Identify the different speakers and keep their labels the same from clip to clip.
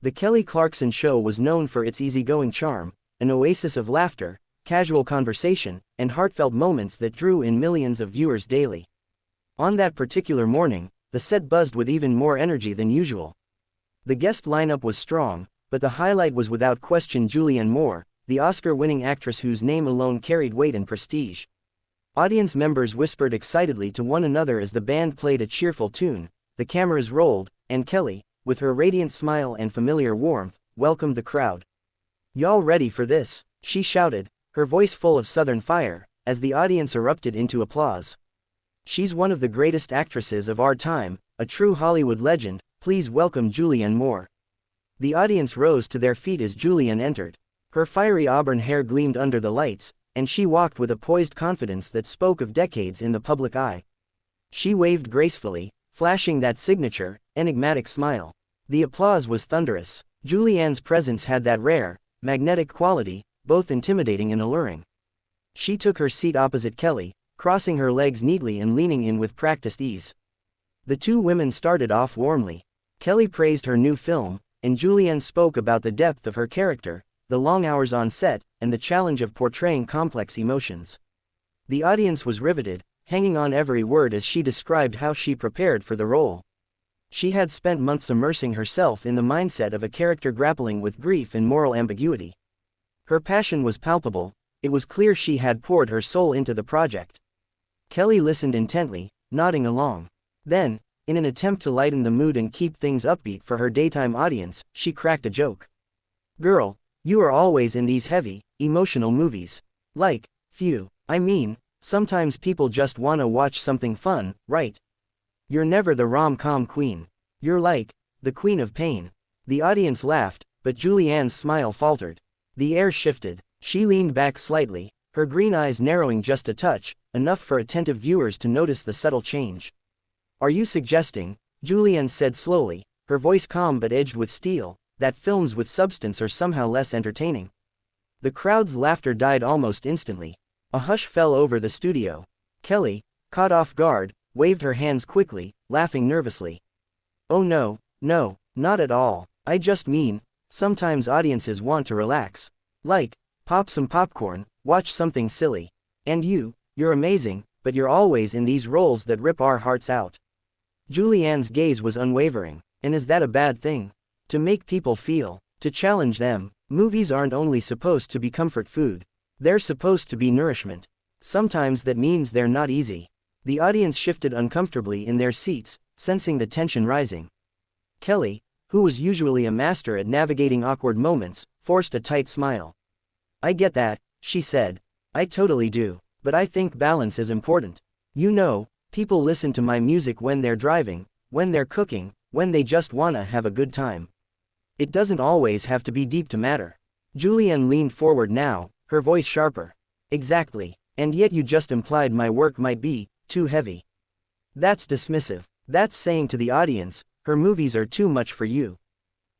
Speaker 1: The Kelly Clarkson Show was known for its easygoing charm, an oasis of laughter, casual conversation, and heartfelt moments that drew in millions of viewers daily. On that particular morning, the set buzzed with even more energy than usual. The guest lineup was strong, but the highlight was without question Julianne Moore, the Oscar-winning actress whose name alone carried weight and prestige. Audience members whispered excitedly to one another as the band played a cheerful tune, the cameras rolled, and Kelly, with her radiant smile and familiar warmth, welcomed the crowd. "Y'all ready for this?" she shouted, her voice full of southern fire, as the audience erupted into applause. "She's one of the greatest actresses of our time, a true Hollywood legend, please welcome Julianne Moore." The audience rose to their feet as Julianne entered. Her fiery auburn hair gleamed under the lights, and she walked with a poised confidence that spoke of decades in the public eye. She waved gracefully, flashing that signature, enigmatic smile. The applause was thunderous. Julianne's presence had that rare, magnetic quality, both intimidating and alluring. She took her seat opposite Kelly, crossing her legs neatly and leaning in with practiced ease. The two women started off warmly. Kelly praised her new film, and Julianne spoke about the depth of her character, the long hours on set, and the challenge of portraying complex emotions. The audience was riveted, hanging on every word as she described how she prepared for the role. She had spent months immersing herself in the mindset of a character grappling with grief and moral ambiguity. Her passion was palpable, it was clear she had poured her soul into the project. Kelly listened intently, nodding along. Then, in an attempt to lighten the mood and keep things upbeat for her daytime audience, she cracked a joke. "Girl, you are always in these heavy, emotional movies. Like, Feud. I mean, sometimes people just wanna watch something fun, right? You're never the rom-com queen. You're like, the queen of pain." The audience laughed, but Julianne's smile faltered. The air shifted. She leaned back slightly, her green eyes narrowing just a touch, enough for attentive viewers to notice the subtle change. "Are you suggesting," Julianne said slowly, her voice calm but edged with steel, "that films with substance are somehow less entertaining?" The crowd's laughter died almost instantly. A hush fell over the studio. Kelly, caught off guard, waved her hands quickly, laughing nervously. "Oh no, not at all. I just mean, sometimes audiences want to relax. Like, pop some popcorn, watch something silly. And you're amazing, but you're always in these roles that rip our hearts out." Julianne's gaze was unwavering. "And is that a bad thing? To make people feel, to challenge them. Movies aren't only supposed to be comfort food. They're supposed to be nourishment. Sometimes that means they're not easy." The audience shifted uncomfortably in their seats, sensing the tension rising. Kelly, who was usually a master at navigating awkward moments, forced a tight smile. "I get that," she said. "I totally do. But I think balance is important. You know, people listen to my music when they're driving, when they're cooking, when they just wanna have a good time. It doesn't always have to be deep to matter." Julianne leaned forward now, her voice sharper. "Exactly. And yet you just implied my work might be too heavy. That's dismissive. That's saying to the audience, her movies are too much for you.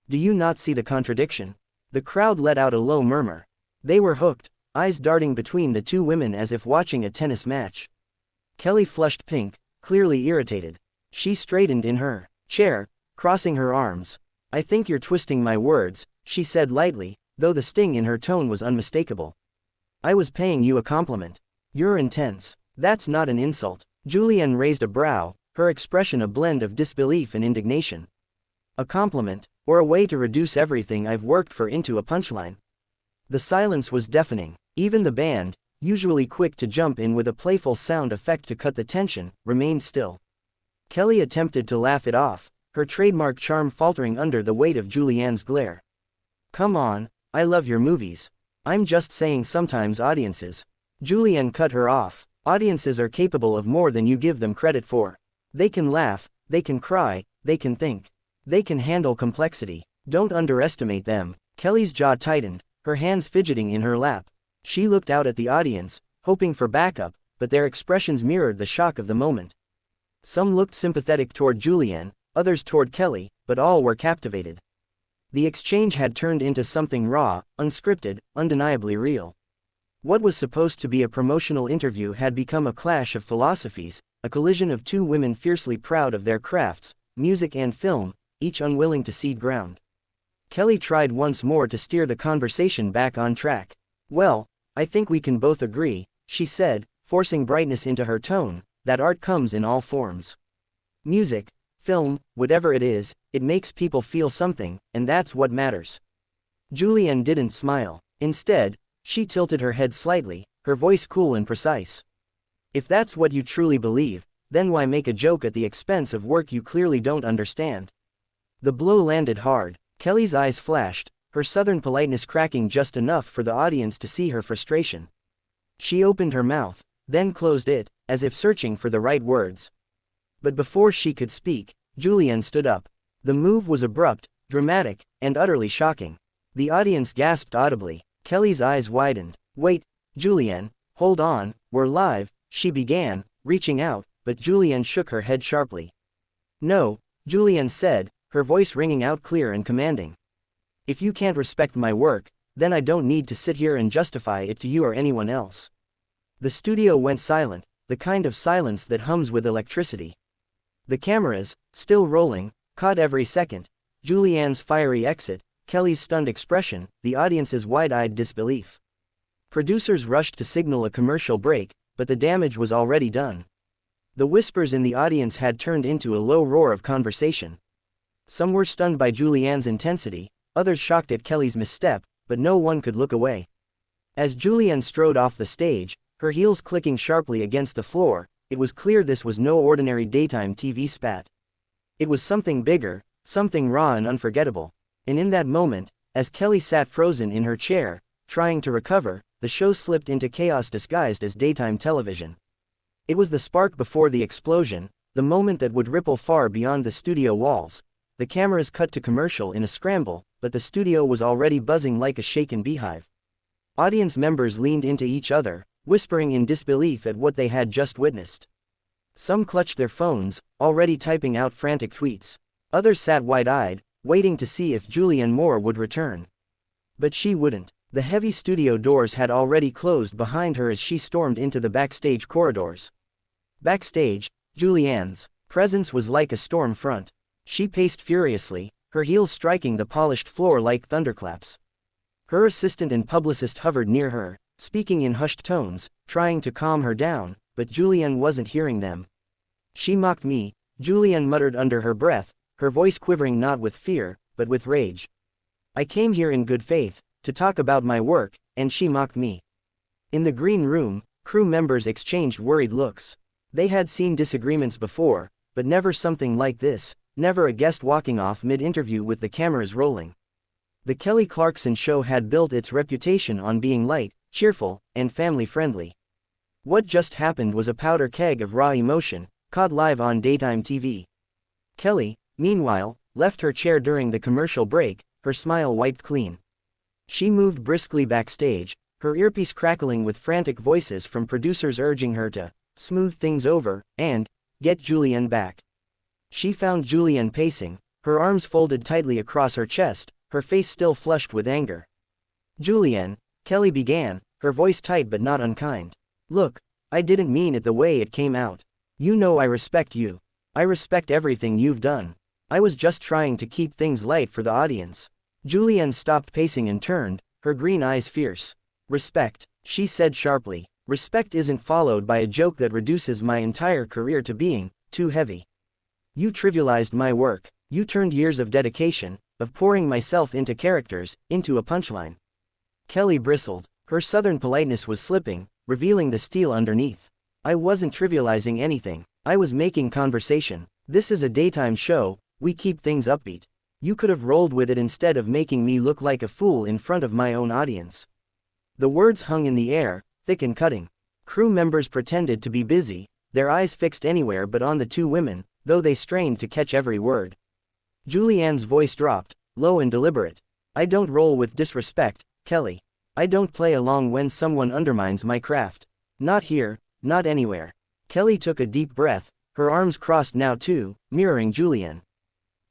Speaker 1: Do you not see the contradiction?" The crowd let out a low murmur. They were hooked, eyes darting between the two women as if watching a tennis match. Kelly flushed pink, clearly irritated. She straightened in her chair, crossing her arms. "I think you're twisting my words," she said lightly, though the sting in her tone was unmistakable. "I was paying you a compliment. You're intense. That's not an insult." Julianne raised a brow, her expression a blend of disbelief and indignation. "A compliment, or a way to reduce everything I've worked for into a punchline?" The silence was deafening. Even the band, usually quick to jump in with a playful sound effect to cut the tension, remained still. Kelly attempted to laugh it off, her trademark charm faltering under the weight of Julianne's glare. "Come on, I love your movies. I'm just saying sometimes audiences." Julianne cut her off. "Audiences are capable of more than you give them credit for. They can laugh, they can cry, they can think. They can handle complexity. Don't underestimate them." Kelly's jaw tightened, her hands fidgeting in her lap. She looked out at the audience, hoping for backup, but their expressions mirrored the shock of the moment. Some looked sympathetic toward Julianne, others toward Kelly, but all were captivated. The exchange had turned into something raw, unscripted, undeniably real. What was supposed to be a promotional interview had become a clash of philosophies, a collision of two women fiercely proud of their crafts, music and film, each unwilling to cede ground. Kelly tried once more to steer the conversation back on track. Well, I think we can both agree, she said, forcing brightness into her tone, that art comes in all forms. Music, film, whatever it is, it makes people feel something, and that's what matters. Julianne didn't smile. Instead, she tilted her head slightly, her voice cool and precise. If that's what you truly believe, then why make a joke at the expense of work you clearly don't understand? The blow landed hard. Kelly's eyes flashed, her southern politeness cracking just enough for the audience to see her frustration. She opened her mouth, then closed it, as if searching for the right words. But before she could speak, Julianne stood up. The move was abrupt, dramatic, and utterly shocking. The audience gasped audibly. Kelly's eyes widened. Wait, Julianne, hold on, we're live, she began, reaching out, but Julianne shook her head sharply. No, Julianne said, her voice ringing out clear and commanding. If you can't respect my work, then I don't need to sit here and justify it to you or anyone else. The studio went silent, the kind of silence that hums with electricity. The cameras, still rolling, caught every second. Julianne's fiery exit, Kelly's stunned expression, the audience's wide-eyed disbelief. Producers rushed to signal a commercial break, but the damage was already done. The whispers in the audience had turned into a low roar of conversation. Some were stunned by Julianne's intensity, others shocked at Kelly's misstep, but no one could look away. As Julianne strode off the stage, her heels clicking sharply against the floor, it was clear this was no ordinary daytime TV spat. It was something bigger, something raw and unforgettable. And in that moment, as Kelly sat frozen in her chair, trying to recover, the show slipped into chaos disguised as daytime television. It was the spark before the explosion, the moment that would ripple far beyond the studio walls. The cameras cut to commercial in a scramble, but the studio was already buzzing like a shaken beehive. Audience members leaned into each other, whispering in disbelief at what they had just witnessed. Some clutched their phones, already typing out frantic tweets. Others sat wide-eyed, waiting to see if Julianne Moore would return. But she wouldn't. The heavy studio doors had already closed behind her as she stormed into the backstage corridors. Backstage, Julianne's presence was like a storm front. She paced furiously, her heels striking the polished floor like thunderclaps. Her assistant and publicist hovered near her, speaking in hushed tones, trying to calm her down, but Julianne wasn't hearing them. She mocked me, Julianne muttered under her breath, her voice quivering not with fear, but with rage. I came here in good faith, to talk about my work, and she mocked me. In the green room, crew members exchanged worried looks. They had seen disagreements before, but never something like this, never a guest walking off mid-interview with the cameras rolling. The Kelly Clarkson Show had built its reputation on being light, cheerful, and family-friendly. What just happened was a powder keg of raw emotion, caught live on daytime TV. Kelly, meanwhile, left her chair during the commercial break, her smile wiped clean. She moved briskly backstage, her earpiece crackling with frantic voices from producers urging her to smooth things over and get Julianne back. She found Julianne pacing, her arms folded tightly across her chest, her face still flushed with anger. Julianne, Kelly began, her voice tight but not unkind. Look, I didn't mean it the way it came out. You know I respect you. I respect everything you've done. I was just trying to keep things light for the audience. Julianne stopped pacing and turned, her green eyes fierce. Respect, she said sharply. Respect isn't followed by a joke that reduces my entire career to being too heavy. You trivialized my work. You turned years of dedication, of pouring myself into characters, into a punchline. Kelly bristled. Her southern politeness was slipping, revealing the steel underneath. I wasn't trivializing anything. I was making conversation. This is a daytime show, we keep things upbeat. You could have rolled with it instead of making me look like a fool in front of my own audience. The words hung in the air, thick and cutting. Crew members pretended to be busy, their eyes fixed anywhere but on the two women, though they strained to catch every word. Julianne's voice dropped, low and deliberate. I don't roll with disrespect, Kelly. I don't play along when someone undermines my craft. Not here, not anywhere. Kelly took a deep breath, her arms crossed now too, mirroring Julianne.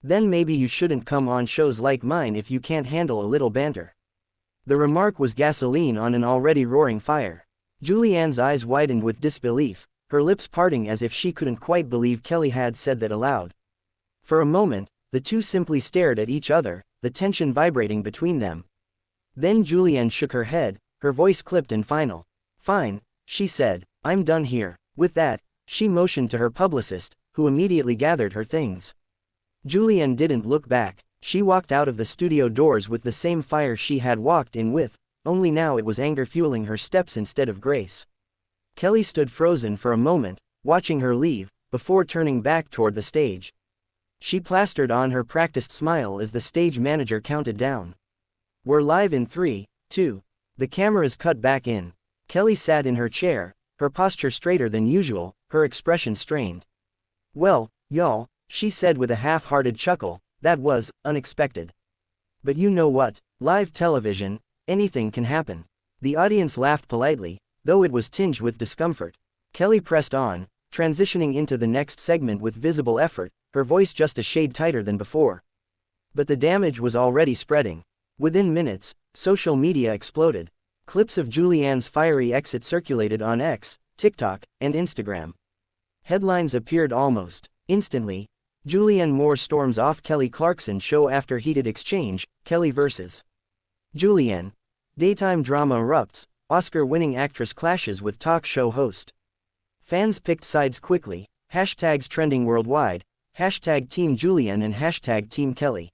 Speaker 1: Then maybe you shouldn't come on shows like mine if you can't handle a little banter. The remark was gasoline on an already roaring fire. Julianne's eyes widened with disbelief, her lips parting as if she couldn't quite believe Kelly had said that aloud. For a moment, The two simply stared at each other, the tension vibrating between them. Then Julianne shook her head, her voice clipped and final. "Fine," she said, "I'm done here." With that, she motioned to her publicist, who immediately gathered her things. Julianne didn't look back. She walked out of the studio doors with the same fire she had walked in with, only now it was anger fueling her steps instead of grace. Kelly stood frozen for a moment, watching her leave, before turning back toward the stage. She plastered on her practiced smile as the stage manager counted down. "We're live in 3, 2. The cameras cut back in." Kelly sat in her chair, her posture straighter than usual, her expression strained. "Well, y'all," she said with a half-hearted chuckle, "that was unexpected. But you know what? Live television, anything can happen." The audience laughed politely, though it was tinged with discomfort. Kelly pressed on, transitioning into the next segment with visible effort, her voice just a shade tighter than before. But the damage was already spreading. Within minutes, social media exploded. Clips of Julianne's fiery exit circulated on X, TikTok, and Instagram. Headlines appeared almost instantly. Julianne Moore storms off Kelly Clarkson Show after heated exchange, Kelly vs. Julianne. Daytime drama erupts, Oscar-winning actress clashes with talk show host. Fans picked sides quickly, hashtags trending worldwide, hashtag Team Julianne and hashtag Team Kelly.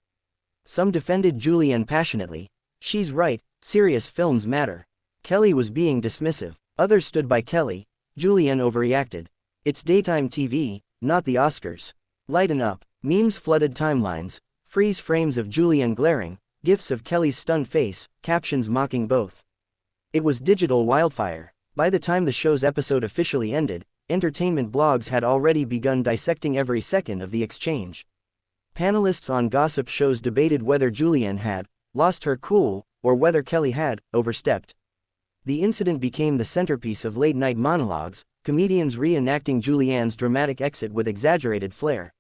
Speaker 1: Some defended Julianne passionately. "She's right, serious films matter." Kelly was being dismissive. Others stood by Kelly. Julianne overreacted. "It's daytime TV, not the Oscars. Lighten up." Memes flooded timelines, freeze frames of Julianne glaring, gifs of Kelly's stunned face, captions mocking both. It was digital wildfire. By the time the show's episode officially ended, entertainment blogs had already begun dissecting every second of the exchange. Panelists on gossip shows debated whether Julianne had lost her cool, or whether Kelly had overstepped. The incident became the centerpiece of late-night monologues, comedians reenacting Julianne's dramatic exit with exaggerated flair.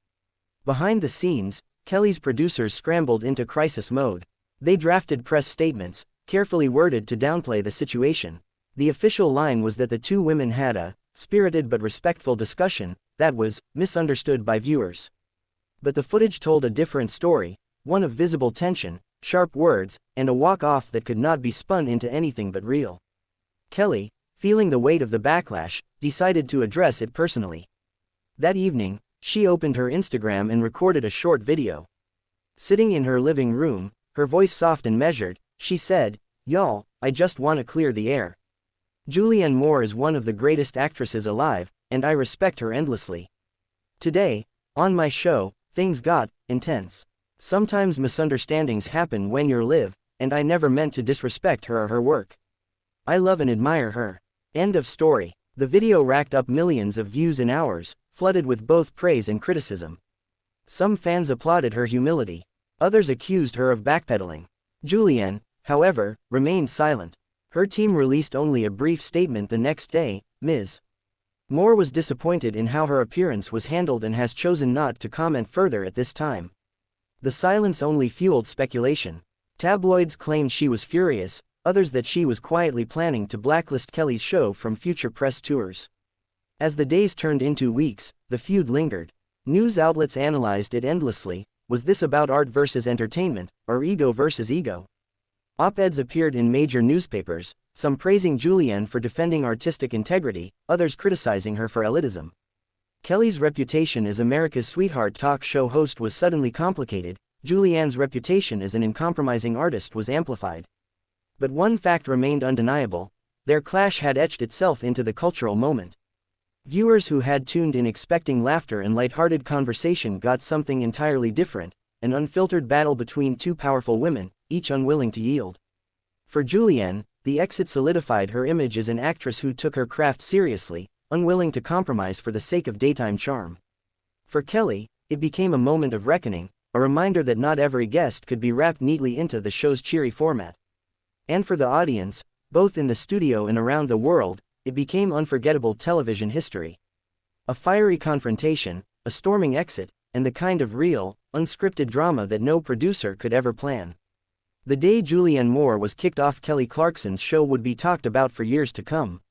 Speaker 1: Behind the scenes, Kelly's producers scrambled into crisis mode. They drafted press statements, carefully worded to downplay the situation. The official line was that the two women had a spirited but respectful discussion that was misunderstood by viewers. But the footage told a different story, one of visible tension, sharp words, and a walk-off that could not be spun into anything but real. Kelly, feeling the weight of the backlash, decided to address it personally. That evening, she opened her Instagram and recorded a short video. Sitting in her living room, her voice soft and measured, she said, "Y'all, I just want to clear the air. Julianne Moore is one of the greatest actresses alive, and I respect her endlessly. Today, on my show, things got intense. Sometimes misunderstandings happen when you're live, and I never meant to disrespect her or her work. I love and admire her." End of story. The video racked up millions of views in hours, flooded with both praise and criticism. Some fans applauded her humility. Others accused her of backpedaling. Julianne, however, remained silent. Her team released only a brief statement the next day. Ms. Moore was disappointed in how her appearance was handled and has chosen not to comment further at this time. The silence only fueled speculation. Tabloids claimed she was furious, others that she was quietly planning to blacklist Kelly's show from future press tours. As the days turned into weeks, the feud lingered. News outlets analyzed it endlessly. Was this about art versus entertainment, or ego versus ego? Op-eds appeared in major newspapers, some praising Julianne for defending artistic integrity, others criticizing her for elitism. Kelly's reputation as America's sweetheart talk show host was suddenly complicated. Julianne's reputation as an uncompromising artist was amplified. But one fact remained undeniable: their clash had etched itself into the cultural moment. Viewers who had tuned in expecting laughter and lighthearted conversation got something entirely different, an unfiltered battle between two powerful women, each unwilling to yield. For Julianne, the exit solidified her image as an actress who took her craft seriously, unwilling to compromise for the sake of daytime charm. For Kelly, it became a moment of reckoning, a reminder that not every guest could be wrapped neatly into the show's cheery format. And for the audience, both in the studio and around the world, it became unforgettable television history. A fiery confrontation, a storming exit, and the kind of real, unscripted drama that no producer could ever plan. The day Julianne Moore was kicked off Kelly Clarkson's show would be talked about for years to come.